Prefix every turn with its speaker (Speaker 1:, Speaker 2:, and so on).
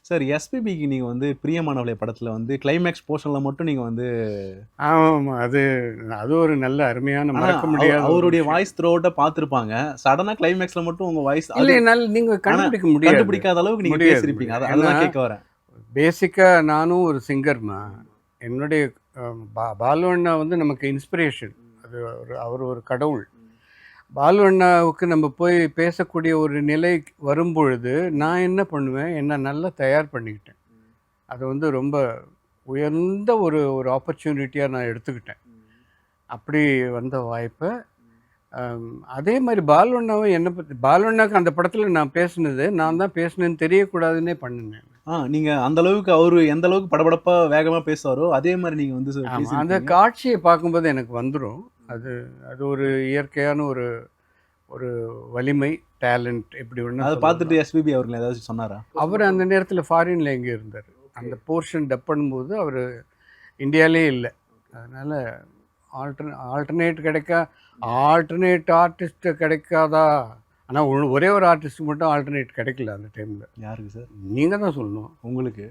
Speaker 1: Sir எஸ்பிபிக்கு நீங்க வந்து பிரியமானவளே படத்துல வந்து கிளைமேக்ஸ் போர்ஷன்ல மட்டும் நீங்க வந்து
Speaker 2: ஆமாம், அது அது ஒரு நல்ல அருமையான
Speaker 1: ஆனா
Speaker 2: மறக்க முடியாத ஒரு
Speaker 1: அவருடைய
Speaker 2: விஷயம்.
Speaker 1: வாய்ஸ் த்ரோட்ட பார்த்துருப்பாங்க. சடனா கிளைமேக்ஸ்ல மட்டும் உங்க வாய்ஸ்
Speaker 2: இல்லை,
Speaker 1: அது
Speaker 2: என்னால் நீங்கள்
Speaker 1: ஆனா
Speaker 2: கண்டுபிடிக்க முடியாது.
Speaker 1: கண்டுபிடிக்காத அளவுக்கு நீங்க
Speaker 2: முடியாது
Speaker 1: பேசியிருப்பீங்க.
Speaker 2: முடியாது. ஏன்னா
Speaker 1: அதுதான் கேட்க வரேன்.
Speaker 2: பேசிக்காக நானும் ஒரு சிங்கர்மா. என்னுடைய பாலு அண்ணா வந்து நமக்கு இன்ஸ்பிரேஷன். அது அவர் ஒரு கடவுள். பாலு அண்ணாவுக்கு நம்ம போய் பேசக்கூடிய ஒரு நிலை வரும்பொழுது நான் என்ன பண்ணுவேன், என்ன நல்லா தயார் பண்ணிக்கிட்டேன். அது வந்து ரொம்ப உயர்ந்த ஒரு ஒரு ஆப்பர்ச்சுனிட்டியாக நான் எடுத்துக்கிட்டேன். அப்படி வந்த வாய்ப்பை அதே மாதிரி பாலு அண்ணாவும் என்னை பற்றி, பாலு அண்ணாவுக்கு அந்த படத்தில் நான் பேசுனது நான் தான் பேசுனேன்னு தெரியக்கூடாதுன்னே பண்ணினேன்.
Speaker 1: நீங்க அந்த அளவுக்கு அவரு எந்த அளவுக்கு படபடப்பா வேகமா பேசுவாரோ அதே மாதிரி நீங்க வந்து
Speaker 2: ஆமாம், அந்த
Speaker 1: பேசியிருப்பீங்க.
Speaker 2: காட்சியை பார்க்கும்போது எனக்கு வந்துடும். அது அது ஒரு இயற்கையான ஒரு ஒரு வலிமை, டேலண்ட், எப்படி வேணா
Speaker 1: அதை பார்த்துட்டு
Speaker 2: சொல்லலாம்.
Speaker 1: எஸ்பிபி அவர்கள் ஏதாச்சும் சொன்னாரா?
Speaker 2: அவர் அந்த நேரத்தில் ஃபாரின்ல எங்கே இருந்தார். அந்த போர்ஷன் டப் பண்ணும்போது அவர் இந்தியாவிலே இல்லை. அதனால் ஆல்டர்னேட் ஆல்டர்னேட் ஆர்டிஸ்ட்டு கிடைக்காதா? ஆனால் ஒரே ஒரு ஆர்டிஸ்ட் மட்டும் ஆல்டர்னேட் கிடைக்கல அந்த டைமில்.
Speaker 1: யாருக்கு சார்?
Speaker 2: நீங்கள் தான் சொல்லணும்.
Speaker 1: உங்களுக்கு?